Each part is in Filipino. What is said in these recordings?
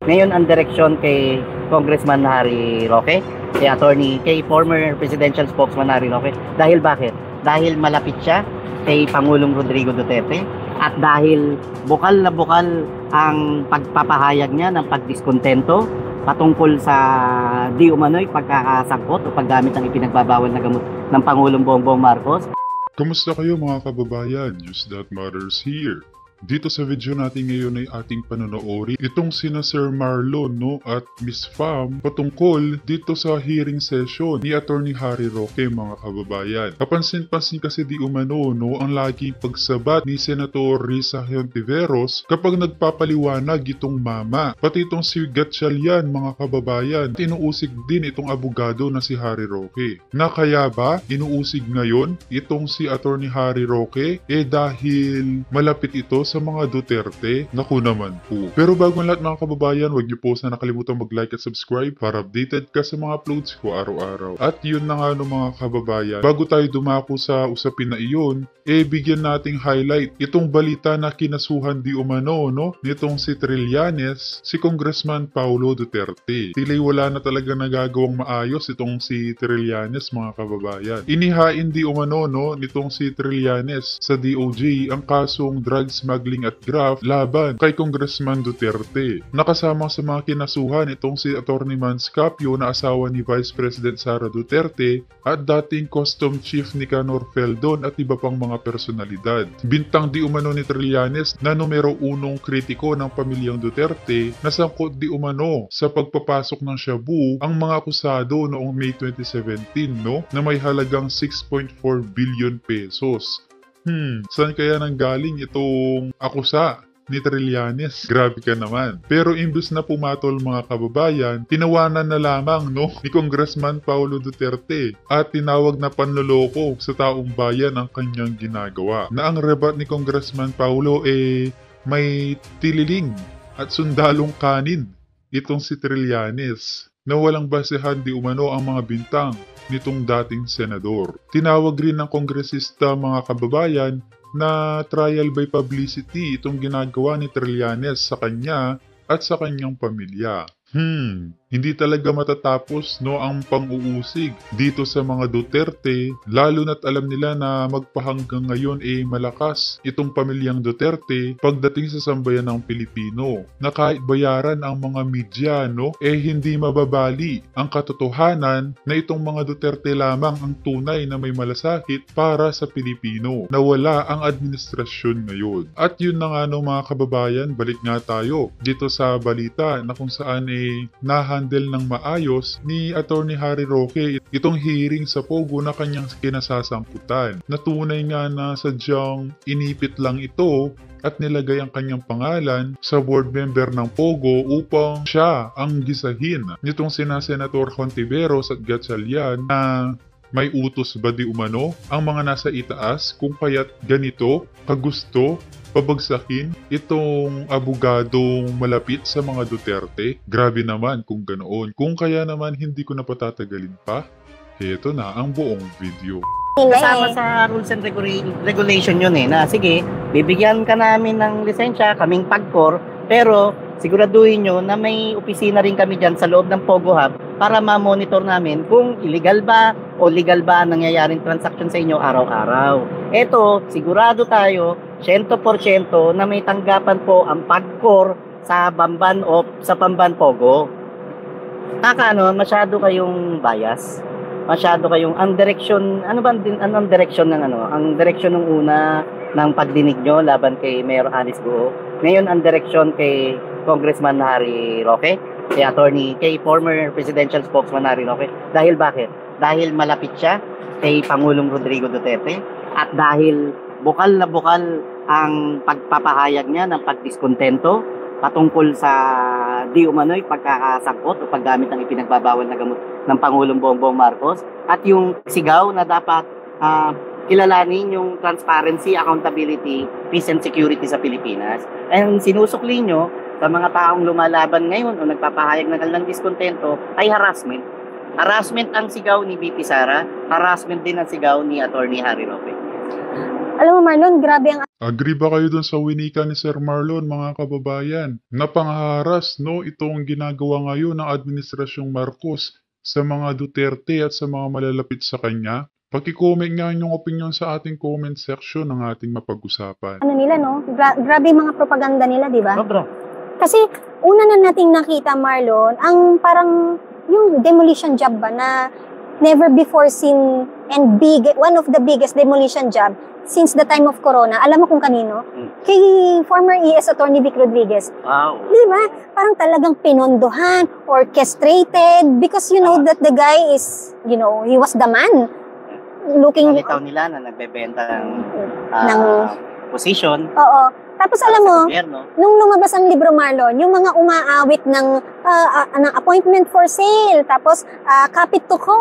Ngayon ang direksyon kay Congressman Harry Roque, kay former presidential spokesman Harry Roque. Dahil bakit? Dahil malapit siya kay Pangulong Rodrigo Duterte at dahil bukal na bukal ang pagpapahayag niya ng pagdiskontento patungkol sa di umano'y pagkakasangkot o paggamit ng ipinagbabawal na gamot ng Pangulong Bongbong Marcos. Kamusta kayo mga kababayan? News That Matters here. Dito sa video natin ngayon ay ating panonoodin itong sina Sir Marlon at Miss Pham patungkol dito sa hearing session ni Attorney Harry Roque mga kababayan. Kapansin-pansin kasi di umano ang laging pagsabat ni Senator Risa Hontiveros kapag nagpapaliwanag itong mama. Pati itong si Gatchalian mga kababayan, inuusig din itong abogado na si Harry Roque. Na kaya ba inuusig ngayon itong si Attorney Harry Roque dahil malapit ito sa mga Duterte? Naku naman po. Pero bago ang lahat mga kababayan, huwag niyo po sana nakalimutan mag-like at subscribe para updated ka sa mga uploads ko araw-araw. At yun na nga mga kababayan, bago tayo dumako sa usapin na iyon, bigyan nating highlight itong balita na kinasuhan di umano nitong si Trillanes, si Congressman Paulo Duterte. Tila'y wala na talaga nagagawang maayos itong si Trillanes mga kababayan. Inihain di umano nitong si Trillanes sa DOJ ang kasong drug smuggling at graft laban kay Congressman Duterte. Nakasama sa mga kinasuhan itong si Attorney Manscapio na asawa ni Vice President Sara Duterte at dating Custom Chief Nicanor Feldon at iba pang mga personalidad. Bintang di umano ni Trillanes na numero 1 kritiko ng pamilyang Duterte na sangkot di umano sa pagpapasok ng shabu ang mga akusado noong May 2017 na may halagang 6.4 billion pesos. Saan kaya nanggaling itong akusa ni Trillanes? Grabe ka naman. Pero imbes na pumatol mga kababayan, tinawanan na lamang ni Congressman Paulo Duterte at tinawag na panloloko sa taong bayan ang kanyang ginagawa. Na ang rebat ni Congressman Paulo may tililing at sundalong kanin itong si Trillanes na walang basehan di umano ang mga bintang nitong dating senador. Tinawag rin ng kongresista mga kababayan na trial by publicity itong ginagawa ni Trillanes sa kanya at sa kanyang pamilya. Hindi talaga matatapos ang pang-uusig dito sa mga Duterte, lalo na't alam nila na magpahanggang ngayon malakas itong pamilyang Duterte pagdating sa sambayan ng Pilipino. Na kahit bayaran ang mga media hindi mababali ang katotohanan na itong mga Duterte lamang ang tunay na may malasakit para sa Pilipino, na wala ang administrasyon ngayon. At yun na nga mga kababayan, balik nga tayo dito sa balita na kung saan na-handle ng maayos ni Attorney Harry Roque itong hearing sa Pogo na kanyang kinasasangkutan. Natunay nga na sadyang inipit lang ito at nilagay ang kanyang pangalan sa board member ng Pogo upang siya ang gisahin nitong sina Senator Hontiveros at Gatchalian na may utos ba di umano ang mga nasa itaas kung kaya't ganito kagusto pabagsakin itong abogadong malapit sa mga Duterte? Grabe naman kung ganoon. Kung kaya naman hindi ko na patatagalin pa, heto na ang buong video. Kasama sa rules and regulation yun na sige, bibigyan ka namin ng lisensya, kaming PAGCOR, pero siguraduhin nyo na may opisina rin kami dyan sa loob ng Pogo Hub para ma-monitor namin kung illegal ba o legal ba ang nangyayaring transaction sa inyo araw-araw. Eto, sigurado tayo 100% na may tanggapan po ang PAGCOR sa Bamban o sa Bamban Pogo. Masyado kayong bias. Masyado kayong ang direksyon, anong direksyon ng ang direksyon ng una ng pagdinig nyo laban kay Mayor Alice Guo. Ngayon ang direksyon kay Congressman Harry Roque, kay former presidential spokesman Harry Roque. Dahil bakit? Dahil malapit siya kay Pangulong Rodrigo Duterte at dahil bukal na bukal ang pagpapahayag niya ng pagdiskontento patungkol sa di umano'y pagkakasangkot o paggamit ng ipinagbabawal na gamot ng Pangulong Bongbong Marcos at yung sigaw na dapat kilalanin yung transparency, accountability, peace and security sa Pilipinas. And sinusukli nyo sa mga taong lumalaban ngayon o nagpapahayag na kanilang diskontento ay harassment. Harassment ang sigaw ni VP Sara, harassment din ang sigaw ni Attorney Harry Roque. Alam mo Marlon, grabe ang Agree ba kayo dun sa winika ni Sir Marlon, mga kababayan? Napangharas, no, itong ginagawa ngayon ng Administrasyong Marcos sa mga Duterte at sa mga malalapit sa kanya? Paki-comment nga inyong opinion sa ating comment section ng ating mapag-usapan. Ano nila, no? Grabe yung mga propaganda nila, di ba? Sobra. Kasi una na nating nakita, Marlon, ang parang yung demolition job ba na never before seen and one of the biggest demolition job since the time of Corona. Alam mo kung kanino? Kay former ES Attorney Vic Rodriguez. Wow. Di ba? Parang talagang pinondohan, orchestrated, because you know that the guy is, you know, he was the man. Looking... Nalitaw nila na nagbebenta ng position. Oo. Tapos alam mo, gobyerno. nung lumabas ang libro, Marlon, yung mga umaawit ng appointment for sale, tapos kapit to ko,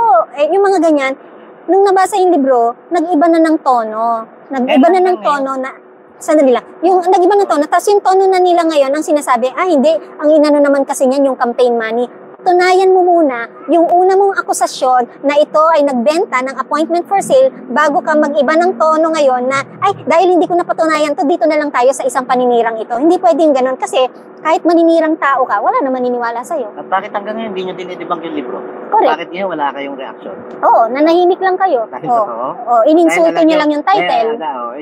yung mga ganyan, nung nabasa yung libro, nag-iba na ng tono. Nag-iba na ng tono na, sandali lang, yung nag-iba ng tono, tapos yung tono na nila ngayon, ang sinasabi, hindi, ang inano naman kasi niyan yung campaign money. Tunayan mo muna yung una mong akusasyon na ito ay nagbenta ng appointment for sale bago ka mag-iba ng tono ngayon na, dahil hindi ko napatunayan to, dito na lang tayo sa isang paninirang ito. Hindi pwedeng ganun kasi kahit maninirang tao ka, wala na maniniwala sa'yo. At bakit hanggang ngayon hindi nyo dinidibang yung libro? Correct. Bakit ngayon wala kayong reaction? Oo, nanahimik lang kayo. Dahil totoo? Ininsulto nyo lang yung title.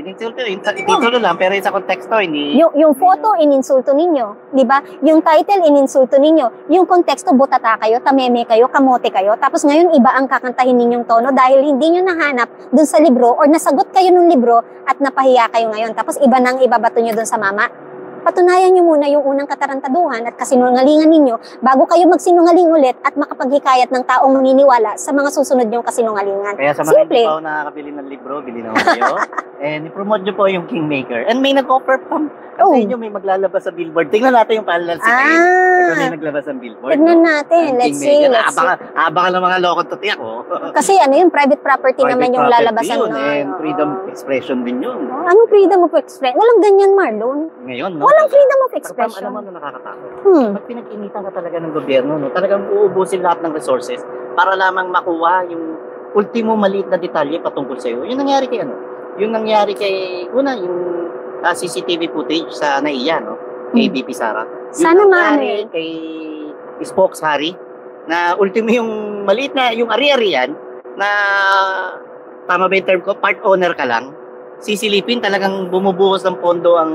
Ininsulto, ititulo lang, pero sa konteksto, hindi... Yung photo, ininsulto ninyo. Di ba? Yung title, ininsulto ninyo. Yung konteksto, butata kayo, tameme kayo, kamote kayo. Tapos ngayon, iba ang kakantahin ninyong tono dahil hindi nyo nahanap dun sa libro or nasagot kayo nung libro at napahiya kayo ngayon. Tapos iba nang ibabato nyo dun sa mama. Patunayan nyo muna yung unang katarantaduhan at kasinungalingan ninyo bago kayo magsinungaling ulit at makapaghikayat ng taong maniniwala sa mga susunod nyong kasinungalingan. Kaya sa mga hindi pa nakakabili ng libro, bili na kayo. And i-promote nyo po yung Kingmaker. And may nag-offer pa. Kasi inyo may maglalabas sa billboard. Tingnan natin yung panel si Kay. Ito may naglabas ng billboard. Tignan natin. Let's see. Abangan ng mga lokot to tiyak. Kasi yung private property naman yung lalabasan. And freedom expression din yun. Anong freedom of expression? Walang ganyan, Marlon. Ngayon, no? Walang freedom of expression. Alam mo na nakakatakot. Pag pinag-initan ka talaga ng gobyerno, no? Talagang uubusin lahat ng resources para lamang makuha yung ultimo maliit na detalye patungkol sa'yo. Yung nangyari kay Yung nangyari kay, yung CCTV footage sa NAIA, no? Kay BP Sara. Sana nangyari kay Spokes Harry, na ultimo yung maliit na, yung ari-arian, na, tama ba yung term ko, part owner ka lang, sisilipin, talagang bumubuhos ng pondo ang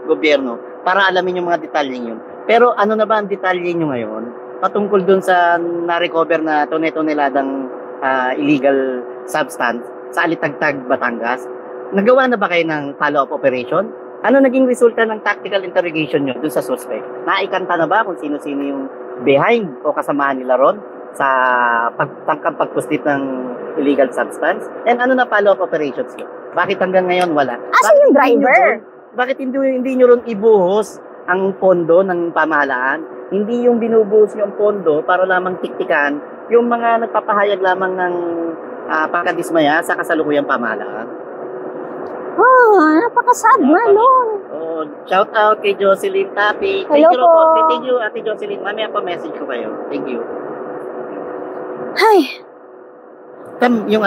gobyerno para alamin yung mga detalye yun. Pero ano na ba ang detalye nyo ngayon patungkol dun sa na-recover na toneladang illegal substance sa Alitagtag, Batangas? Nagawa na ba kayo ng follow-up operation? Ano naging resulta ng tactical interrogation nyo dun sa suspect? Naikanta na ba kung sino-sino yung behind o kasamahan nila ron sa pagpuslit ng illegal substance? And ano na follow-up operations nyo? Bakit hanggang ngayon wala? Asan yung driver? Bakit hindi nyo ron ibuhos ang pondo ng pamahalaan? Hindi yung binubuhos yung pondo para lamang tiktikan yung mga nagpapahayag lamang ng pagkadismaya sa kasalukuyang pamahalaan. Napaka-sad, Marlon. Shout out kay Jocelyn Tapi. Hello po. Thank you, Ate Jocelyn. Mamaya pa message ko kayo. Thank you. Ay. Yung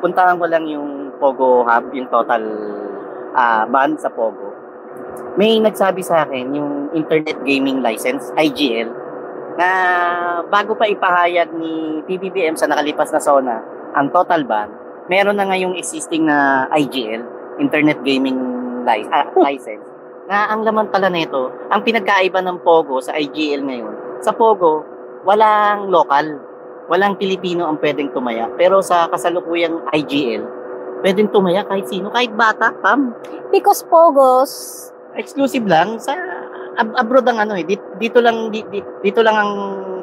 puntahan ko lang yung Pogo Hub, yung total ban sa Pogo. May nagsabi sa akin yung Internet Gaming License, IGL, na bago pa ipahayag ni PBBM sa nakalipas na SONA ang total ban, meron na ngayong existing na IGL, Internet Gaming License, na ang laman pala nito, ang pinagkaiba ng Pogo sa IGL ngayon, sa Pogo, walang local, walang Pilipino ang pwedeng tumaya, pero sa kasalukuyang IGL, pwedeng tumaya kahit sino, kahit bata, Pam. Because Pogos, exclusive lang sa abroad ang dito lang ang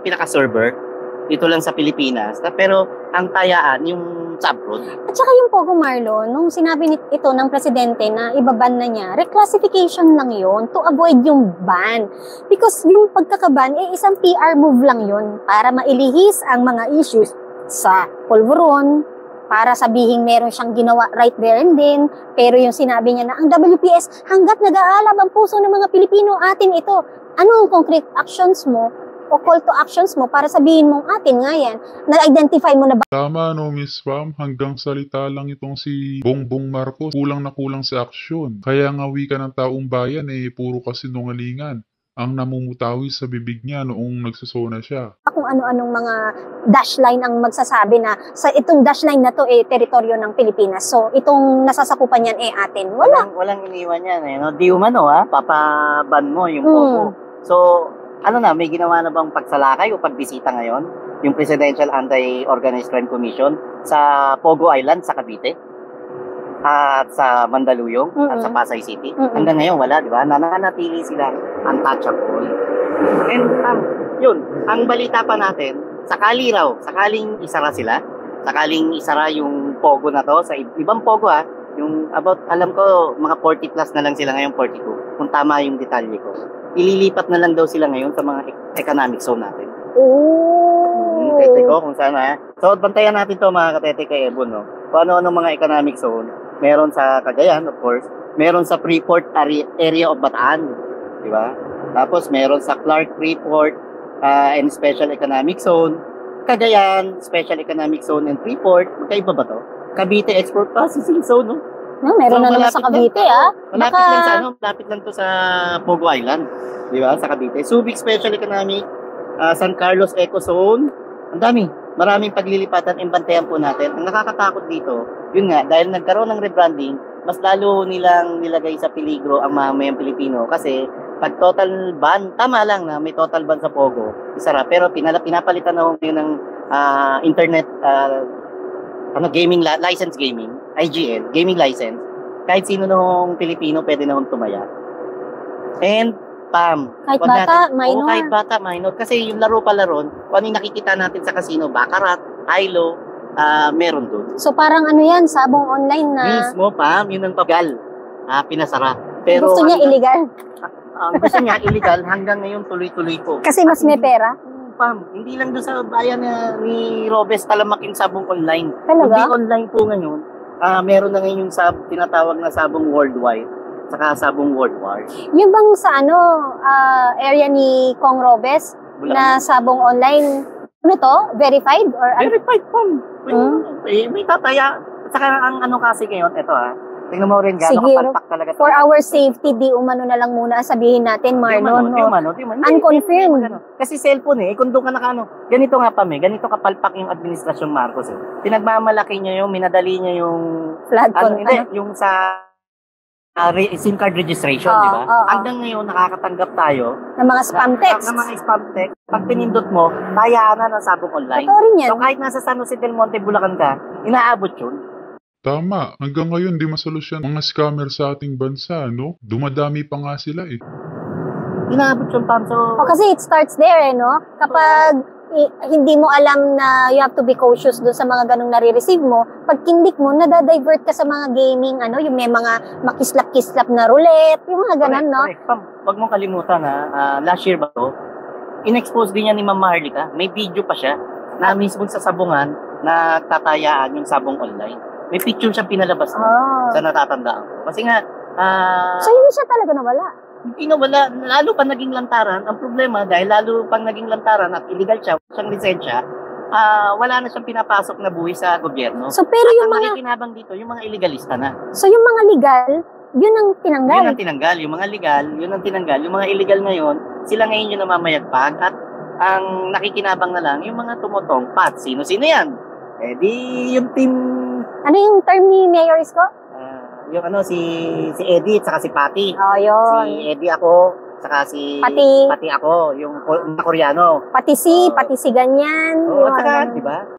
pinaka-server. Dito lang sa Pilipinas. Pero ang tayaan yung sa abroad. At saka yung Pogo, Marlon, nung sinabi ito ng presidente na ibaban na niya, reclassification lang yon to avoid yung ban. Because yung pagkakaban, isang PR move lang yon para mailihis ang mga issues sa Polvoron, para sabihin meron siyang ginawa right there and then, pero yung sinabi niya na ang WPS hanggat nag-aalab ang puso ng mga Pilipino, atin ito. Ano ang concrete actions mo o call to actions mo para sabihin mong atin nga yan. Na-identify mo na ba? Tama no, Miss Fam, hanggang salita lang itong si Bongbong Marcos. Kulang na kulang sa aksyon. Kaya nga wika ng taong bayan puro kasinungalingan ang namumutawi sa bibig niya noong nagsasona siya. Kung ano-anong mga dashline ang magsasabi na sa itong dashline na to teritoryo ng Pilipinas. So, itong nasasakupan yan atin. Walang iniwan yan no? Di umano papaban mo yung Pogo. So, may ginawa na bang pagsalakay o pagbisita ngayon? Yung Presidential Anti-Organized Crime Commission sa Pogo Island sa Cavite? At sa Mandaluyong at sa Pasay City. Hanggang ngayon wala, di ba? Nananatili sila untouchable. And yun, ang balita pa natin, sakaling isara sila, sakaling isara yung Pogo na to, sa ibang Pogo yung about, alam ko, mga 40 plus na lang sila ngayon, 42, kung tama yung detalye ko. Ililipat na lang daw sila ngayon sa mga economic zone natin. Tete ko, kung sana. So, bantayan natin to mga katete kay Ebon, no? Kung ano-ano mga economic zone, meron sa Cagayan, of course, meron sa Freeport area of Bataan, di ba? Tapos meron sa Clark Freeport and Special Economic Zone, Cagayan, Special Economic Zone and Freeport. Magkaiba ba to? Cavite Export Processing Zone, no? No, meron na naman sa Cavite, Malapit lang to sa Pogo Island, di ba? Sa Cavite. Subic Special Economic, San Carlos Eco Zone, ang dami. Maraming paglilipatan, imbantayan po natin. Ang nakakatakot dito, yun nga, dahil nagkaroon ng rebranding, mas lalo nilang nilagay sa peligro ang mamayang Pilipino. Kasi pag total ban, tama lang na may total ban sa Pogo, isara. Pero pinapalitan na yun ng internet, gaming, license gaming, IGL, gaming license. Kahit sino nung Pilipino, pwede na tumaya. And kahit bata, minor. Kahit bata, minor. Kasi yung laro palaron, kung ano yung nakikita natin sa casino, baccarat, hilo, meron doon. So parang ano yan, sabong online na... Mismo, yun ang pagal. Pinasara. Pero gusto niya illegal. Gusto niya illegal, hanggang ngayon tuloy-tuloy po. Kasi mas may pera. Hindi lang doon sa bayan ni Robes Talamaking sabong online. Talaga? Hindi online po ngayon. Meron na ngayon yung tinatawag na sabong worldwide. Saka sabong World War. Yung bang sa area ni Kong Robes na sabong online, ano to? Verified? Or verified po. May tataya. Saka ang kasi ngayon, ito tingnan mo rin gano'ng kapalpak talaga. For our safety, di umano na lang muna sabihin natin, Marlon. Di umano. Unconfirmed. Kasi cellphone kung doon ka ganito nga ganito kapalpak yung administrasyon Marcos Pinagmamalaki niya yung, minadali niya yung flood control. Yung sa SIM card registration, di ba? Hanggang ngayon, nakakatanggap tayo ng mga spam text. Ng mga spam text. Pag pinindot mo, tayaan na ng sabong online. Totoo rin yan. So kahit nasa San Jose del Monte, Bulacan ka, inaabot yun. Tama. Hanggang ngayon, di masolusyon mga scammer sa ating bansa, no? Dumadami pa nga sila Inaabot yun, Pam. So, kasi it starts there, no? Kapag hindi mo alam na you have to be cautious doon sa mga ganong nare-receive mo, pag kindik mo, nadadivert ka sa mga gaming, yung may mga makislap-kislap na roulette, yung mga ganon, no? Correct. Pam, wag mong kalimutan last year ba to, in-expose din niya ni Ma'am Maharlika, may video pa siya, na mismo sa sabungan, na tatayaan yung sabong online. May picture siyang pinalabas sa natatandaan ko. Kasi nga, so hindi siya talaga nawala? Hindi nawala, lalo pa naging lantaran. Ang problema, dahil lalo pang naging lantaran at illegal siya, siyang lisensya, wala na siyang pinapasok na buhay sa gobyerno. So, pero yung mga... nakikinabang dito, yung mga illegalista na. So, yung mga legal, yun ang tinanggal? Yun ang tinanggal. Yung mga legal, yun ang tinanggal. Yung mga illegal ngayon, sila ngayon yung namamayagpag at ang nakikinabang na lang, yung mga tumutong pat. Sino-sino yan? Di yung team... Ano yung term ni Mayor Isko? Yung si Eddie at saka si Patty. Yun. Si Eddie ako, saka si Pati ako, yung Koreano. Pati si ganyan. At saka, di ba?